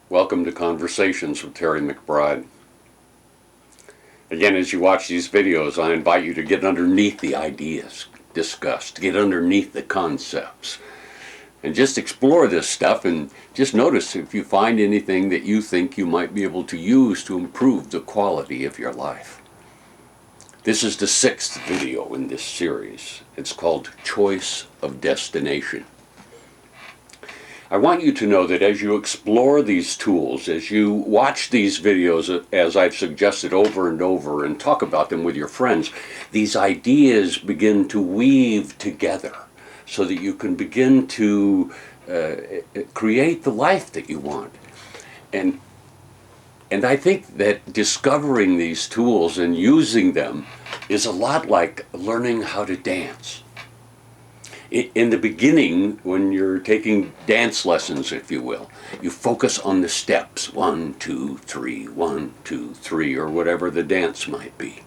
Welcome to Conversations with Terry McBride. Again, as you watch these videos, I invite you to get underneath the ideas discussed, get underneath the concepts, and just explore this stuff and just notice if you find anything that you think you might be able to use to improve the quality of your life. This is the 6th video in this series. It's called Choice of Destination. I want you to know that as you explore these tools, as you watch these videos, as I've suggested over and over, and talk about them with your friends, these ideas begin to weave together so that you can begin to create the life that you want. And I think that discovering these tools and using them is a lot like learning how to dance. In the beginning, when you're taking dance lessons, if you will, you focus on the steps, 1, 2, 3, 1, 2, 3, or whatever the dance might be.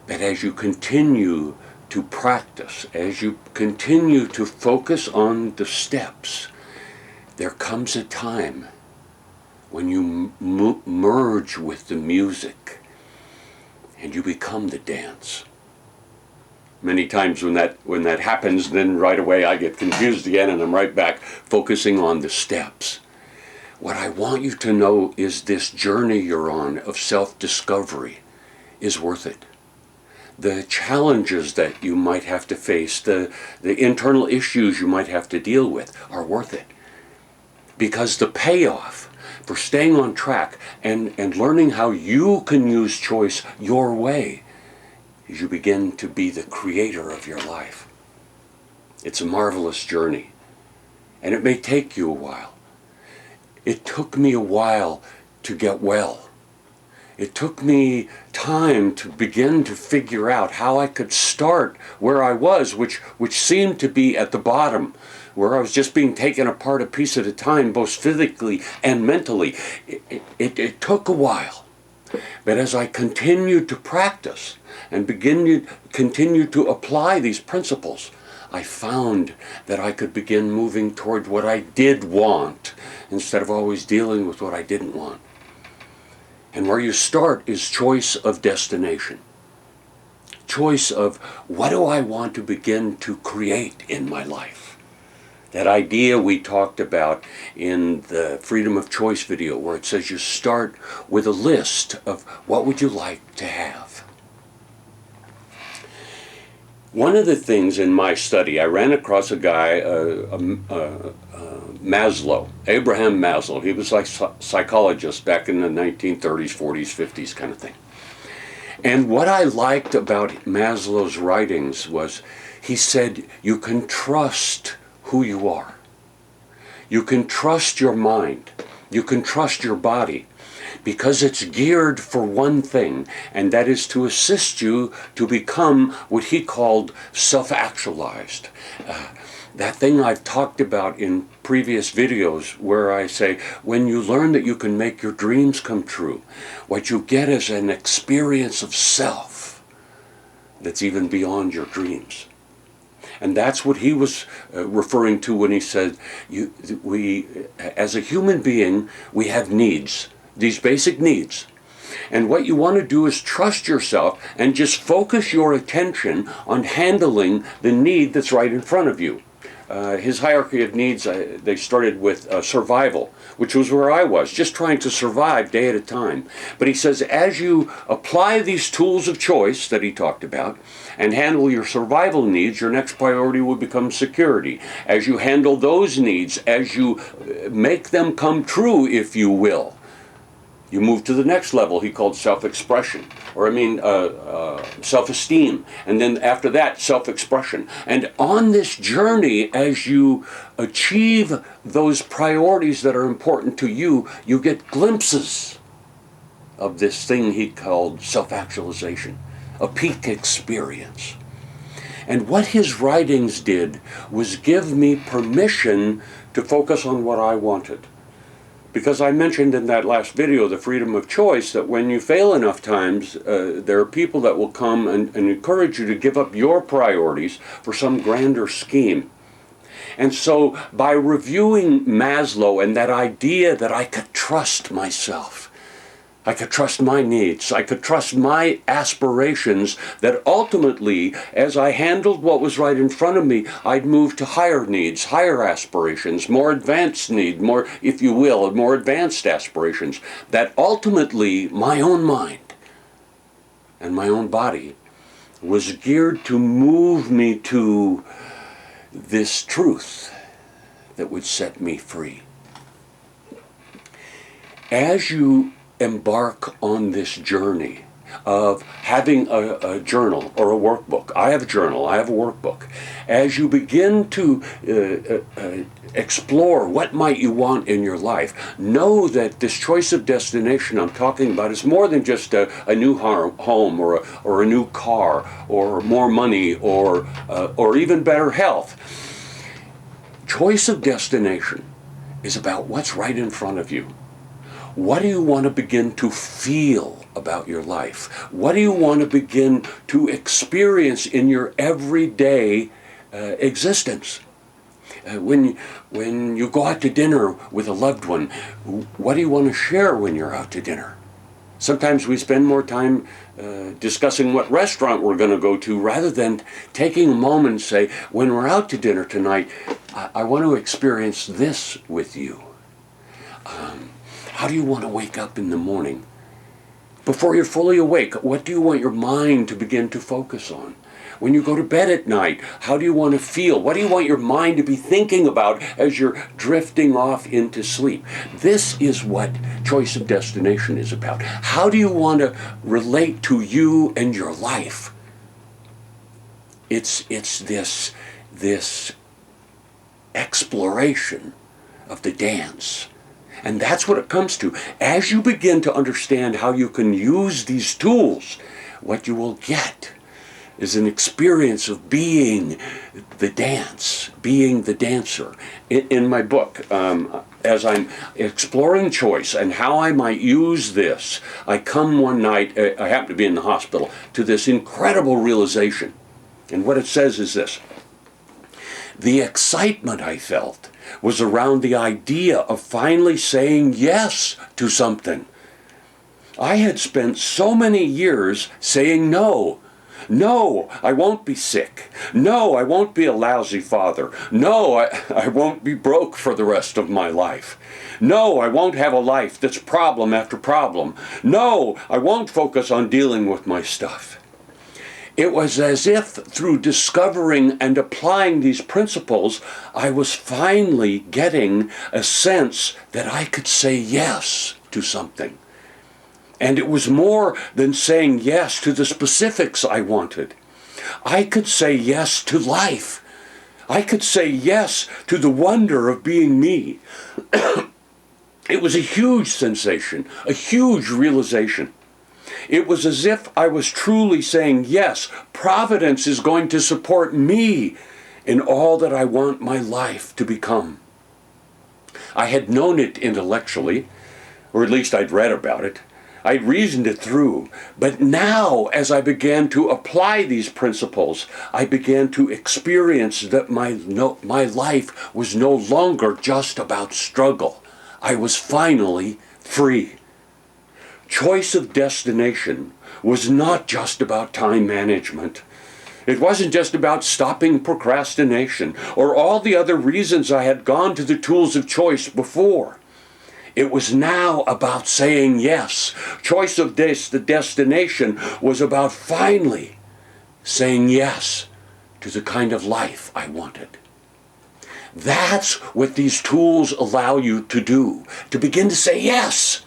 But as you continue to practice, as you continue to focus on the steps, there comes a time when you merge with the music and you become the dance. Many times when that happens, then right away I get confused again and I'm right back focusing on the steps. What I want you to know is this journey you're on of self-discovery is worth it. The challenges that you might have to face, the internal issues you might have to deal with are worth it. Because the payoff for staying on track and learning how you can use choice your way as you begin to be the creator of your life. It's a marvelous journey, and it may take you a while. It took me a while to get well. It took me time to begin to figure out how I could start where I was, which seemed to be at the bottom, where I was just being taken apart a piece at a time, both physically and mentally. It took a while. But as I continued to practice and continue to apply these principles, I found that I could begin moving toward what I did want instead of always dealing with what I didn't want. And where you start is choice of destination. Choice of what do I want to begin to create in my life. That idea we talked about in the Freedom of Choice video where it says you start with a list of what would you like to have. One of the things in my study, I ran across a guy, Maslow, Abraham Maslow. He was like a psychologist back in the 1930s, 40s, 50s kind of thing. And what I liked about Maslow's writings was he said you can trust who you are. You can trust your mind. You can trust your body because it's geared for one thing, and that is to assist you to become what he called self-actualized. That thing I've talked about in previous videos where I say, when you learn that you can make your dreams come true, what you get is an experience of self that's even beyond your dreams. And that's what he was referring to when he said, we, as a human being, we have needs, these basic needs. And what you want to do is trust yourself and just focus your attention on handling the need that's right in front of you. His hierarchy of needs, they started with survival, which was where I was, just trying to survive day at a time. But he says, as you apply these tools of choice that he talked about and handle your survival needs, your next priority will become security. As you handle those needs, as you make them come true, if you will, you move to the next level he called self-expression, self-esteem, and then after that, self-expression. And on this journey, as you achieve those priorities that are important to you, you get glimpses of this thing he called self-actualization, a peak experience. And what his writings did was give me permission to focus on what I wanted. Because I mentioned in that last video, the freedom of choice, that when you fail enough times, there are people that will come and encourage you to give up your priorities for some grander scheme. And so by reviewing Maslow and that idea that I could trust myself, I could trust my needs, I could trust my aspirations, that ultimately, as I handled what was right in front of me, I'd move to higher needs, higher aspirations, more advanced need, more, if you will, more advanced aspirations, that ultimately my own mind and my own body was geared to move me to this truth that would set me free. As you embark on this journey of having a journal or a workbook, I have a journal, I have a workbook, as you begin to explore what might you want in your life, know that this choice of destination I'm talking about is more than just a new home or a new car or more money or even better health. Choice of destination is about what's right in front of you. What do you want to begin to feel about your life? What do you want to begin to experience in your everyday existence? When you go out to dinner with a loved one, what do you want to share when you're out to dinner? Sometimes we spend more time discussing what restaurant we're going to go to rather than taking a moment and say, when we're out to dinner tonight, I want to experience this with you. How do you want to wake up in the morning? Before you're fully awake, what do you want your mind to begin to focus on? When you go to bed at night, how do you want to feel? What do you want your mind to be thinking about as you're drifting off into sleep? This is what choice of destination is about. How do you want to relate to you and your life? It's this exploration of the dance. And that's what it comes to. As you begin to understand how you can use these tools, what you will get is an experience of being the dance, being the dancer. In my book, as I'm exploring choice and how I might use this, I come one night, I happen to be in the hospital, to this incredible realization. And what it says is this: the excitement I felt was around the idea of finally saying yes to something. I had spent so many years saying no. No, I won't be sick. No, I won't be a lousy father. No, I won't be broke for the rest of my life. No, I won't have a life that's problem after problem. No, I won't focus on dealing with my stuff. It was as if through discovering and applying these principles, I was finally getting a sense that I could say yes to something. And it was more than saying yes to the specifics I wanted. I could say yes to life. I could say yes to the wonder of being me. It was a huge sensation, a huge realization. It was as if I was truly saying, yes, Providence is going to support me in all that I want my life to become. I had known it intellectually, or at least I'd read about it. I'd reasoned it through. But now, as I began to apply these principles, I began to experience that my life was no longer just about struggle. I was finally free. Choice of destination was not just about time management. It wasn't just about stopping procrastination or all the other reasons I had gone to the tools of choice before. It was now about saying yes. Choice of the destination was about finally saying yes to the kind of life I wanted. That's what these tools allow you to do, to begin to say yes.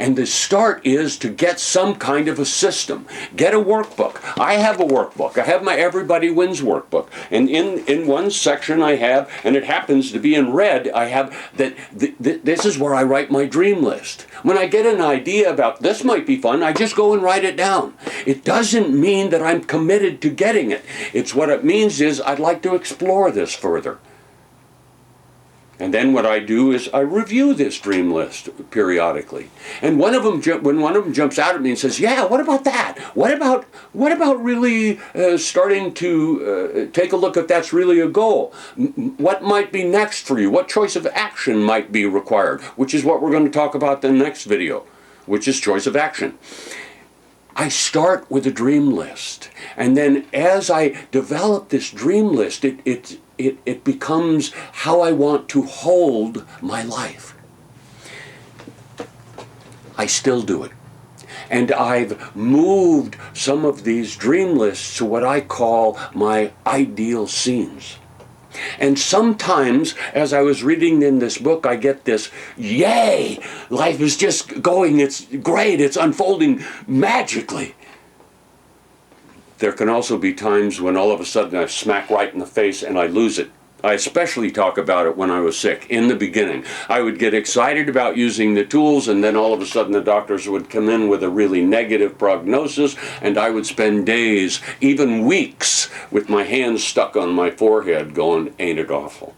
And the start is to get some kind of a system. Get a workbook. I have a workbook. I have my Everybody Wins workbook. And in one section I have, and it happens to be in red, I have that this is where I write my dream list. When I get an idea about this might be fun, I just go and write it down. It doesn't mean that I'm committed to getting it. It's what it means is I'd like to explore this further. And then what I do is I review this dream list periodically. And when one of them jumps out at me and says, "Yeah, what about that? What about really starting to take a look if that's really a goal? What might be next for you? What choice of action might be required?" Which is what we're going to talk about in the next video, which is choice of action. I start with a dream list, and then as I develop this dream list, it becomes how I want to hold my life. I still do it. And I've moved some of these dream lists to what I call my ideal scenes. And sometimes, as I was reading in this book, I get this, yay, life is just going, it's great, it's unfolding magically. There can also be times when all of a sudden I smack right in the face and I lose it. I especially talk about it when I was sick. In the beginning, I would get excited about using the tools, and then all of a sudden the doctors would come in with a really negative prognosis, and I would spend days, even weeks, with my hands stuck on my forehead going, "Ain't it awful?"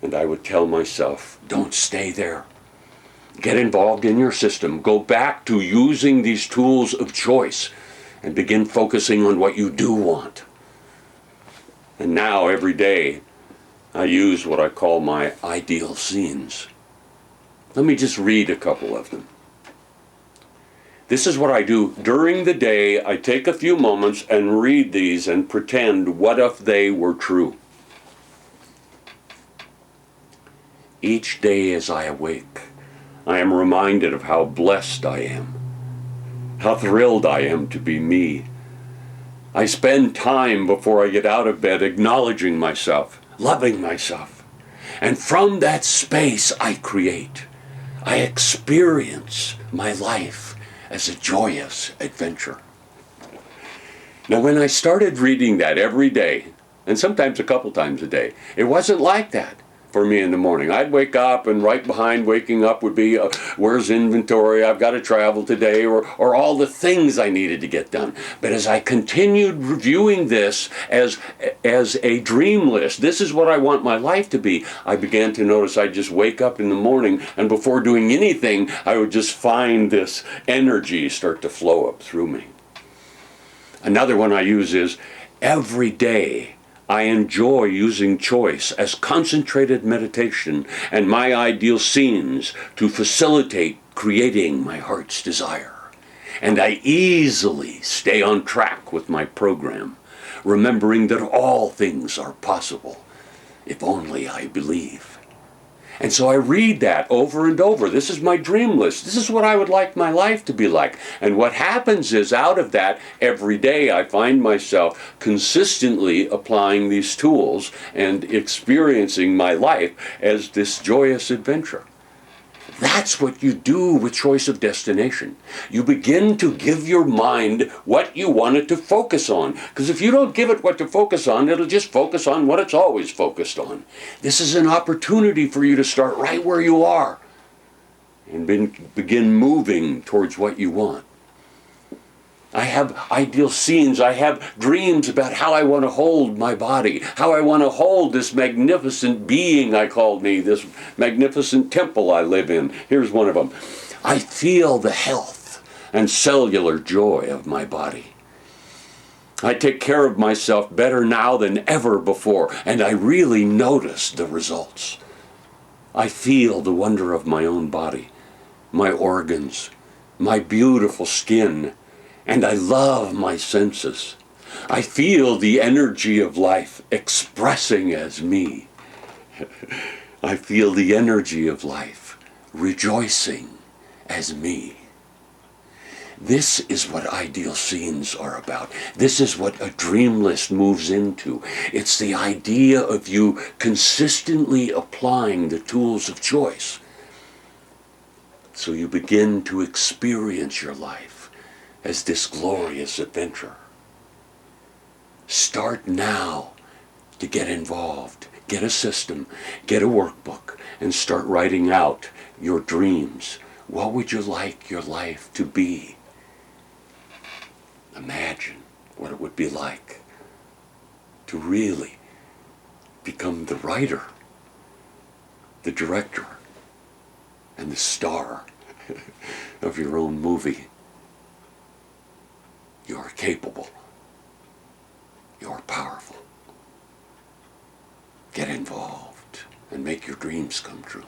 And I would tell myself, don't stay there. Get involved in your system. Go back to using these tools of choice and begin focusing on what you do want. And now, every day, I use what I call my ideal scenes. Let me just read a couple of them. This is what I do during the day. I take a few moments and read these and pretend what if they were true. Each day as I awake, I am reminded of how blessed I am, how thrilled I am to be me. I spend time before I get out of bed acknowledging myself, loving myself. And from that space I create. I experience my life as a joyous adventure. Now, when I started reading that every day, and sometimes a couple times a day, it wasn't like that for me in the morning. I'd wake up, and right behind waking up would be, where's inventory? I've got to travel today, or all the things I needed to get done. But as I continued reviewing this as a dream list, this is what I want my life to be, I began to notice I'd just wake up in the morning, and before doing anything, I would just find this energy start to flow up through me. Another one I use is, every day I enjoy using choice as concentrated meditation and my ideal scenes to facilitate creating my heart's desire. And I easily stay on track with my program, remembering that all things are possible if only I believe. And so I read that over and over. This is my dream list. This is what I would like my life to be like. And what happens is, out of that, every day I find myself consistently applying these tools and experiencing my life as this joyous adventure. That's what you do with choice of destination. You begin to give your mind what you want it to focus on. Because if you don't give it what to focus on, it'll just focus on what it's always focused on. This is an opportunity for you to start right where you are and begin moving towards what you want. I have ideal scenes. I have dreams about how I want to hold my body, how I want to hold this magnificent being I called me, this magnificent temple I live in. Here's one of them. I feel the health and cellular joy of my body. I take care of myself better now than ever before, and I really notice the results. I feel the wonder of my own body, my organs, my beautiful skin, and I love my senses. I feel the energy of life expressing as me. I feel the energy of life rejoicing as me. This is what ideal scenes are about. This is what a dream list moves into. It's the idea of you consistently applying the tools of choice. So you begin to experience your life as this glorious adventure. Start now to get involved. Get a system, get a workbook, and start writing out your dreams. What would you like your life to be? Imagine what it would be like to really become the writer the director and the star of your own movie. You are capable. You are powerful. Get involved and make your dreams come true.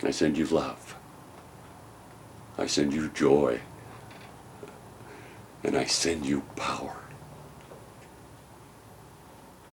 I send you love. I send you joy. And I send you power.